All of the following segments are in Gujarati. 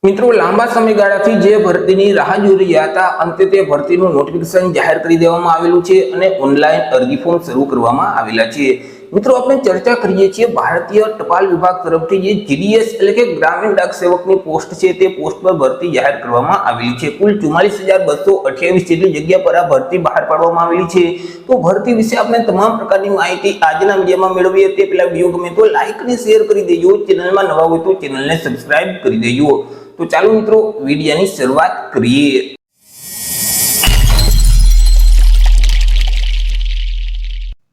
મિત્રો લાંબા સમયગાળાથી જે ભરતીની રાહ જોઈ રહ્યા હતા અંતે તે ભરતીનું નોટિફિકેશન જાહેર કરી દેવામાં આવેલું છે અને ઓનલાઈન અરજી ફોર્મ શરૂ કરવામાં આવેલા છે। મિત્રો આપણે ચર્ચા કરીએ છીએ ભારતીય ટપાલ વિભાગ તરફથી જે જીડીએસ એટલે કે ગ્રામીણ ડાક સેવકની પોસ્ટ છે તે પોસ્ટ પર ભરતી જાહેર કરવામાં આવેલી છે। કુલ 44,228 જેટલી જગ્યા પર આ ભરતી બહાર પાડવામાં આવેલી છે। તો ભરતી વિશે આપણે તમામ પ્રકારની માહિતી આજના વિડીયોમાં મેળવીએ તે પહેલા વિડીયો ગમે તો લાઈક અને શેર કરી દેજો, ચેનલમાં નવા હોય તો ચેનલને સબસ્ક્રાઇબ કરી દેજો। તો ચાલો મિત્રો વિડિયોની શરૂઆત કરીએ।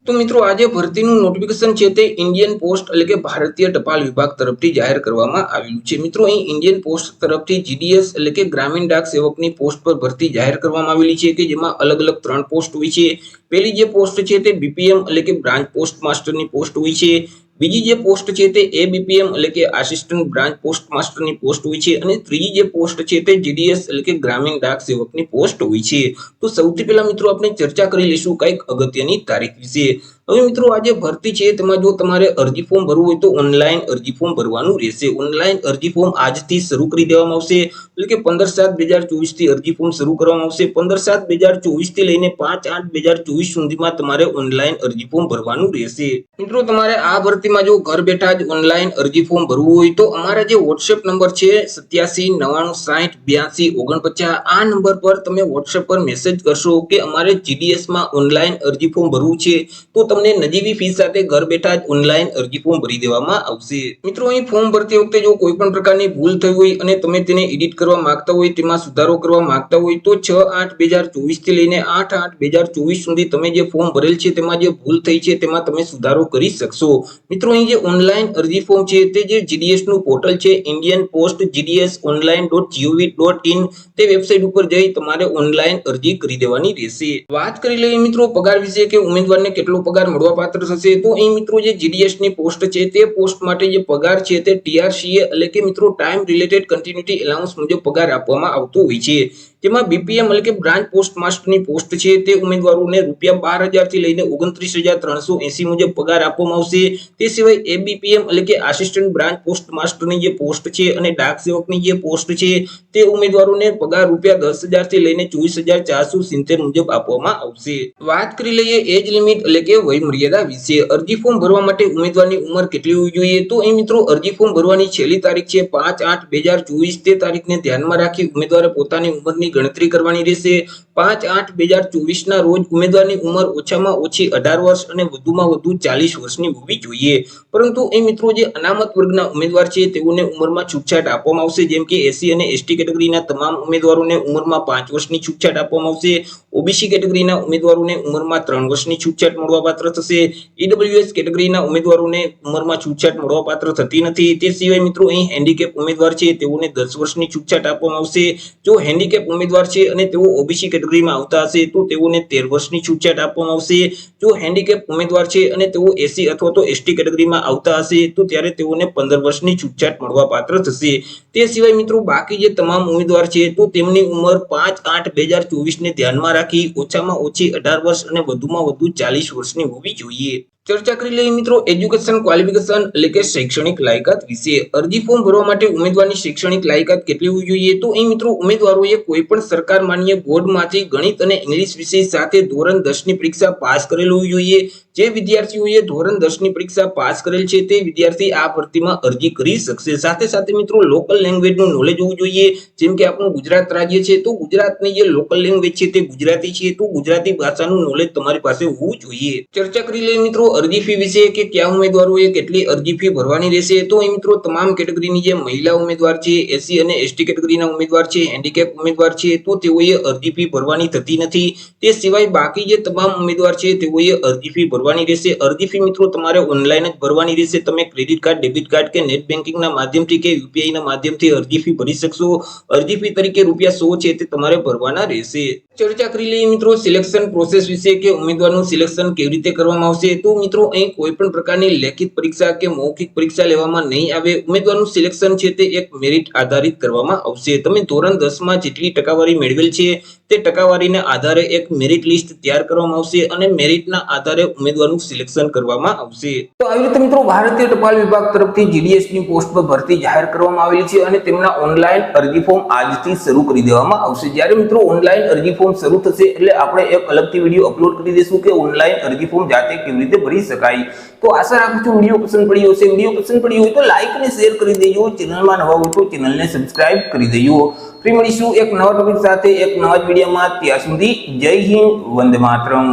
તો મિત્રો આજે ભરતીનું નોટિફિકેશન છે તે ઇન્ડિયન પોસ્ટ એટલે કે ભારતીય ટપાલ વિભાગ તરફથી જાહેર કરવામાં આવેલું છે। મિત્રો અહીં ઇન્ડિયન પોસ્ટ તરફથી જીડીએસ એટલે કે ગ્રામીણ ડાક સેવકની પોસ્ટ પર ભરતી જાહેર કરવામાં આવેલી છે કે જેમાં અલગ અલગ 3 પોસ્ટ હોય છે। પહેલી જે પોસ્ટ છે તે બીપીએમ એટલે કે બ્રાન્ચ પોસ્ટ માસ્ટરની પોસ્ટ હોય છે। બીજી જે પોસ્ટ છે તે એબીપીએમ એટલે કે આસિસ્ટન્ટ બ્રાન્ચ પોસ્ટ માસ્ટરની પોસ્ટ હોય છે અને ત્રીજી જે પોસ્ટ છે તે જીડીએસ એટલે કે ગ્રામીણ ડાક સેવકની પોસ્ટ હોય છે। તો સૌથી પહેલા મિત્રો આપણે ચર્ચા કરી લઈશું કંઈક અગત્યની તારીખ વિશે। હવે મિત્રો આ જે ભરતી છે તેમાં જો તમારે અરજી ફોર્મ ભરવું હોય તો ઓનલાઈન અરજી ફોર્મ ભરવાનું રહેશે। ઓનલાઈન અરજી ફોર્મ આજથી શરૂ કરી દેવામાં આવશે એટલે કે 15/7/2024 થી અરજી ફોર્મ શરૂ કરવામાં આવશે। 15/7/2024 થી લઈને 5/8/2024 સુધીમાં તમારે ઓનલાઈન અરજી ફોર્મ ભરવાનું રહેશે। મિત્રો તમારે આ ભરતીમાં જો ઘર બેઠા જ ઓનલાઈન અરજી ફોર્મ ભરવું હોય તો અમારા જે WhatsApp નંબર છે 8799608249 આ નંબર પર તમે WhatsApp પર મેસેજ કરશો કે અમારે જીડીએસ માં ઓનલાઈન અરજી ફોર્મ ભરવું છે તો તમને નજીવી ફી સાથે ઘર બેઠા જ ઓનલાઈન અરજી ફોર્મ ભરી દેવામાં આવશે। મિત્રો અહીં ફોર્મ ભરતી વખતે જો કોઈ પણ પ્રકારની ભૂલ થઈ હોય અને તમે તેને એડિટ કરવા માંગતા હોય, તેમાં સુધારો કરવા માંગતા હોય તો 6/8/2024 થી લઈને 8/8/2024 સુધી તમે જે ફોર્મ ભરેલ છે તેમાં જે ભૂલ થઈ છે તેમાં તમે સુધારો કરી શકશો। મિત્રો અહીં જે ઓનલાઈન અરજી ફોર્મ છે તે જે જીડીએસ નું પોર્ટલ છે ઇન્ડિયન પોસ્ટ GDS online.gov.in તે વેબસાઇટ ઉપર જઈ તમારે ઓનલાઈન અરજી કરી દેવાની રહેશે। વાત કરી લઈએ મિત્રો પગાર વિશે કે ઉમેદવારને કેટલો પગાર મળવાપાત્ર થશે તો અહીં મિત્રો જે જીડીએસ ની પોસ્ટ છે તે પોસ્ટ માટે જે પગાર છે તે TRCA એટલે કે મિત્રો ટાઈમ રિલેટેડ કન્ટિન્યુટી એલાઉન્સ મુજબ પગાર આપવામાં આવતો હોય છે। જેમાં બીપીએમ એટલે કે બ્રાન્ચ પોસ્ટ માસ્ટરની પોસ્ટ છે તે ઉમેદવારોને ₹12,000 થી લઈને 29,380 મુજબ પગાર આપવામાં આવશે। તે સિવાય એબીપીએમ એટલે કે આસિસ્ટન્ટ બ્રાન્ચ પોસ્ટ માસ્ટરની જે પોસ્ટ છે અને ડાક સેવકની જે પોસ્ટ છે તે ઉમેદવારોને પગાર ₹10,000 થી લઈને 24,470 મુજબ આપવામાં આવશે। વાત કરી લઈએ એજ લિમિટ એટલે કે વય મર્યાદા વિશે। અરજી ફોર્મ ભરવા માટે ઉમેદવારની ઉંમર કેટલી હોવી જોઈએ તો અહીં મિત્રો અરજી ફોર્મ ભરવાની છેલ્લી તારીખ છે 5/8/2024 તે તારીખને ધ્યાનમાં રાખી ઉમેદવારે પોતાની ઉંમરની ગણતરી કરવાની રહેશે। 5/8/2024 ના રોજ ઉમેદવારની ઉંમર ઓછામાં ઓછી 18 વર્ષ અને વધુમાં વધુ 40 વર્ષની હોવી જોઈએ। પરંતુ એ મિત્રો જે અનામત વર્ગના ઉમેદવાર છે તેઓને ઉંમરમાં છૂટછાટ આપવામાં આવશે, જેમ કે એસસી અને એસટી કેટેગરીના તમામ ઉમેદવારોને ઉંમરમાં 5 વર્ષની છૂટછાટ આપવામાં આવશે। ઓબીસી કેટેગરીના ઉમેદવારોને ઉંમરમાં 3 વર્ષની છૂટછાટ મળવાપાત્ર થશે। ઈડબ્લ્યુએસ કેટેગરીના ઉમેદવારોને ઉંમરમાં છૂટછાટ મળવાપાત્ર થતી નથી। તે સિવાય મિત્રો અહીં હેન્ડીકેપ ઉમેદવાર છે તેઓને 10 વર્ષની છૂટછાટ આપવામાં આવશે। જો હેન્ડીકેપ ઉમેદવાર છે અને તેઓ ઓબીસી કેટેગરીમાં આવતા હશે તો તેઓને 13 વર્ષની છૂટછાટ આપવામાં આવશે। જો હેન્ડીકેપ ઉમેદવાર છે અને તેઓ એસસી અથવા તો એસટી કેટેગરીમાં આવતા હશે તો ત્યારે તેઓને 15 વર્ષની છૂટછાટ મળવાપાત્ર થશે। તે સિવાય મિત્રો બાકી જે તમામ ઉમેદવાર છે તો તેમની ઉંમર 5/8/2024 ને ધ્યાનમાં રાખી ઓછામાં ઓછી 18 વર્ષ અને વધુમાં વધુ 40 વર્ષની હોવી જોઈએ। ચર્ચા કરી લઈએ મિત્રો એજ્યુકેશન ક્વોલિફિકેશન એટલે કે શૈક્ષણિક લાયકાત વિશે। અરજી ફોર્મ ભરવા માટે ઉમેદવારની શૈક્ષણિક લાયકાત કેટલી હોવી જોઈએ તો અહીં મિત્રો ઉમેદવારોએ કોઈ પણ સરકાર માન્ય બોર્ડમાંથી ગણિત અને ઇંગ્લિશ વિષય સાથે ધોરણ 10 ની પરીક્ષા પાસ કરેલ હોવી જોઈએ। જે વિદ્યાર્થીઓએ ધોરણ 10 ની પરીક્ષા પાસ કરેલ છે તે વિદ્યાર્થી આ ભરતીમાં અરજી કરી શકશે। સાથે સાથે મિત્રો લોકલ લેંગ્વેજનું નોલેજ હોવું જોઈએ, જેમ કે આપણું ગુજરાત રાજ્ય છે તો ગુજરાતની જે લોકલ લેંગ્વેજ છે તે ગુજરાતી છે તો ગુજરાતી ભાષાનું નોલેજ તમારી પાસે હોવું જોઈએ। ચર્ચા કરી લઈએ મિત્રો અરજી ફી વિશે કે કયા ઉમેદવારોએ કેટલી અરજી ફી ભરવાની રહેશે તો અહીં મિત્રો તમામ કેટેગરીની જે મહિલા ઉમેદવાર છે, એસસી અને એસટી કેટેગરીના ઉમેદવાર છે, હેન્ડીકેપ ઉમેદવાર છે તો તેઓએ અરજી ફી ભરવાની થતી નથી। તે સિવાય બાકી જે તમામ ઉમેદવાર છે તેઓએ અરજી ફી ભરવાની રહેશે। અરજી ફી મિત્રો તમારે ઓનલાઈન જ ભરવાની રહેશે। તમે ક્રેડિટ કાર્ડ, ડેબિટ કાર્ડ કે નેટ બેન્કિંગના માધ્યમથી કે યુપીઆઈ ના માધ્યમથી અરજી ફી ભરી શકશો। અરજી ફી તરીકે ₹100 છે તે તમારે ભરવાના રહેશે। ચર્ચા કરી લઈએ મિત્રો સિલેક્શન પ્રોસેસ વિશે કે ઉમેદવારનું સિલેક્શન કેવી રીતે કરવામાં આવશે તો મિત્રો અહીં કોઈ પણ પ્રકારની લેખિત પરીક્ષા કે મૌખિક પરીક્ષા લેવામાં નહીં આવે. ઉમેદવારનું સિલેક્શન છે તે એક મેરિટ આધારિત કરવામાં આવશે. તમે ધોરણ 10 માં જેટલી ટકાવારી મેળવેલ છે તે ટકાવારીના આધારે એક મેરિટ લિસ્ટ તૈયાર કરવામાં આવશે અને મેરિટના આધારે ઉમેદવારનું સિલેક્શન કરવામાં આવશે. તો આવી રીતે મિત્રો ભારતીય ટપાલ વિભાગ તરફથી GDS ની પોસ્ટ પર ભરતી જાહેર કરવામાં આવેલી છે અને તેમના ઓનલાઈન અરજી ફોર્મ આજથી શરૂ કરી દેવામાં આવશે. જ્યારે મિત્રો ઓનલાઈન અરજી ફોર્મ શરૂ થશે એટલે આપણે એક અલગથી વિડીયો અપલોડ કરી દઈશું કે ઓનલાઈન અરજી ફોર્મ જાતે કેવી રીતે ભરી શકાય. તો આશા રાખું છું વિડીયો પસંદ પડ્યો હશે. વિડીયો પસંદ પડ્યો હોય તો લાઈક અને શેર કરી દેજો. ચેનલમાં નવા હોય તો ચેનલને સબસ્ક્રાઇબ કરી દેજો. ફરી મળીશું એક નવા ટોપિક સાથે એક નવા વિડીયોમાં. ત્યાં સુધી જય હિન્દ, વંદે માતરમ.